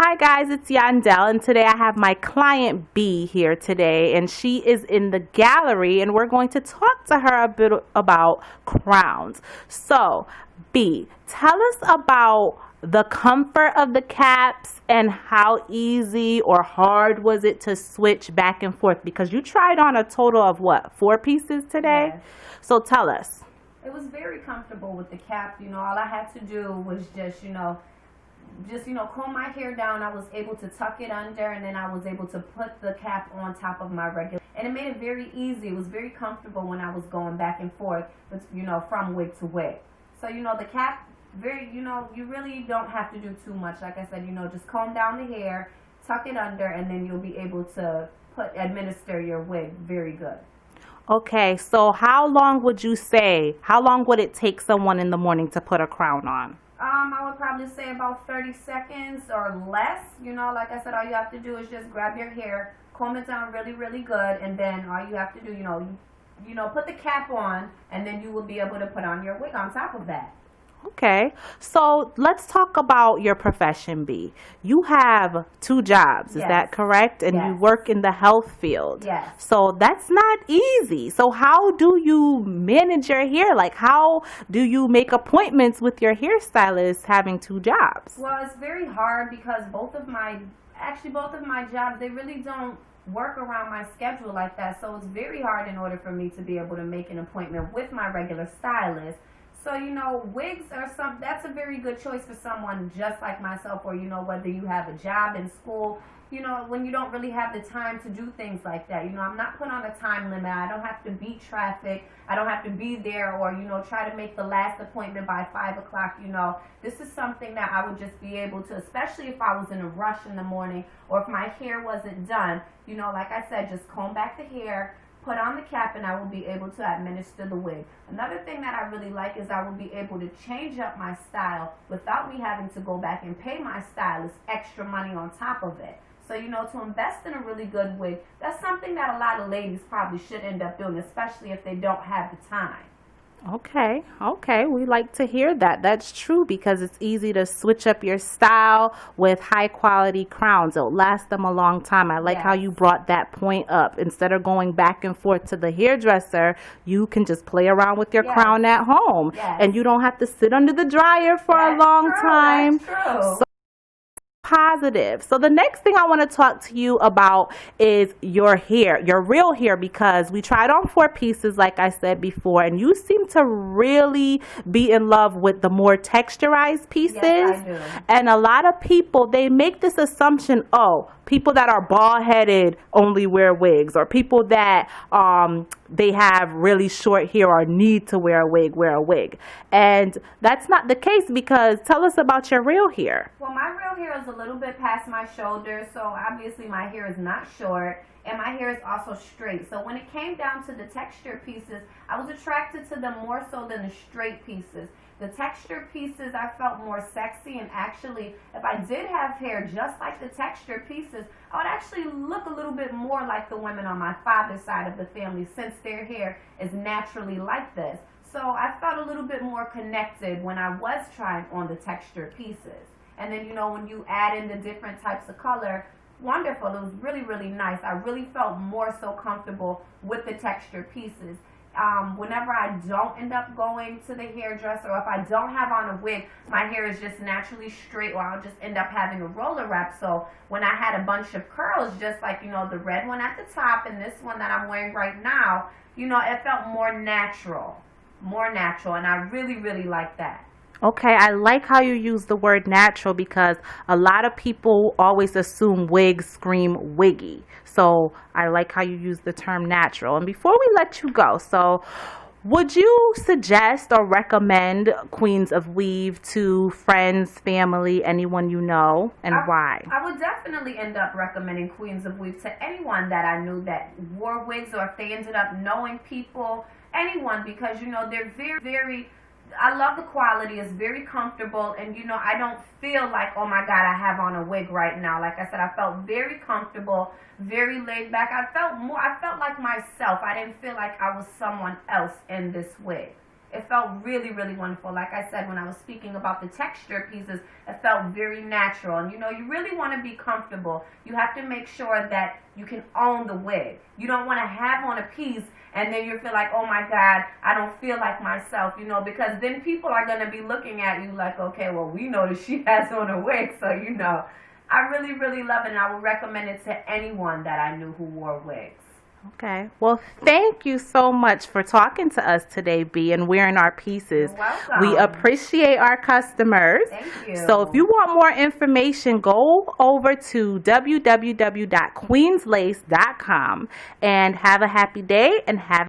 Hi guys, it's Yandel, and today I have my client B here today, and she is in the gallery, and we're going to talk to her a bit about crowns. So, B, tell us about the comfort of the caps and how easy or hard was it to switch back and forth, because you tried on a total of what, 4 pieces today? Yes. So tell us. It was very comfortable with the cap. All I had to do was just comb my hair down. I was able to tuck it under, and then I was able to put the cap on top of my regular. And it made it very easy. It was very comfortable when I was going back and forth, from wig to wig. So, the cap, you really don't have to do too much. Like I said, just comb down the hair, tuck it under, and then you'll be able to administer your wig very good. Okay, so how long would it take someone in the morning to put a crown on? I would probably say about 30 seconds or less. Like I said, all you have to do is just grab your hair, comb it down really, really good, and then all you have to do, put the cap on, and then you will be able to put on your wig on top of that. Okay, so let's talk about your profession, B. You have 2 jobs, is Yes. that correct? And you Yes. work in the health field. Yes. So that's not easy. So how do you manage your hair? Like, how do you make appointments with your hairstylist having 2 jobs? Well, it's very hard because both of my jobs, they really don't work around my schedule like that. So it's very hard in order for me to be able to make an appointment with my regular stylist. So, wigs are that's a very good choice for someone just like myself, or, whether you have a job in school, when you don't really have the time to do things like that. I'm not put on a time limit. I don't have to beat traffic. I don't have to be there or, try to make the last appointment by 5 o'clock. This is something that I would just be able to, especially if I was in a rush in the morning or if my hair wasn't done, like I said, just comb back the hair, put on the cap, and I will be able to administer the wig. Another thing that I really like is I will be able to change up my style without me having to go back and pay my stylist extra money on top of it. So, to invest in a really good wig, that's something that a lot of ladies probably should end up doing, especially if they don't have the time. Okay, we like to hear that. That's true, because it's easy to switch up your style with high quality crowns. It'll last them a long time. I like how Yes. you brought that point up. Instead of going back and forth to the hairdresser, you can just play around with your Yes. crown at home. Yes. And you don't have to sit under the dryer for a That's long true, time. That's true. Positive. So the next thing I want to talk to you about is your hair, your real hair, because we tried on 4 pieces, like I said before, and you seem to really be in love with the more texturized pieces. Yes, I do. And a lot of people, they make this assumption, oh, people that are bald-headed only wear wigs, or people that they have really short hair or need to wear a wig. And that's not the case, because tell us about your real hair. Well, my real hair is a little bit past my shoulders, so obviously my hair is not short, and my hair is also straight. So when it came down to the texture pieces, I was attracted to them more so than the straight pieces. The texture pieces I felt more sexy, and actually, if I did have hair just like the texture pieces, I would actually look a little bit more like the women on my father's side of the family, since their hair is naturally like this. So I felt a little bit more connected when I was trying on the texture pieces. And then, when you add in the different types of color, wonderful. It was really, really nice. I really felt more so comfortable with the texture pieces. Whenever I don't end up going to the hairdresser, or if I don't have on a wig, my hair is just naturally straight, or I'll just end up having a roller wrap. So when I had a bunch of curls, just like, the red one at the top and this one that I'm wearing right now, it felt more natural, and I really, really like that. Okay, I like how you use the word natural, because a lot of people always assume wigs scream wiggy. So I like how you use the term natural. And before we let you go, so would you suggest or recommend Queens of Weave to friends, family, anyone you know, and why? I would definitely end up recommending Queens of Weave to anyone that I knew that wore wigs, or if they ended up knowing people, anyone, because, they're very, very, I love the quality. It's very comfortable, and I don't feel like, oh my God, I have on a wig right now. Like I said, I felt very comfortable, very laid back. I felt like myself. I didn't feel like I was someone else in this wig. It felt really, really wonderful. Like I said, when I was speaking about the texture pieces, it felt very natural. And you know, you really want to be comfortable. You have to make sure that you can own the wig. You don't want to have on a piece and then you feel like, oh my God, I don't feel like myself, you know, because then people are going to be looking at you like, okay, well, we know that she has on a wig, so you know. I really, really love it, and I would recommend it to anyone that I knew who wore wigs. Okay. Well, thank you so much for talking to us today, B, and wearing our pieces. You're welcome. We appreciate our customers. Thank you. So if you want more information, go over to www.queenslace.com and have a happy day and have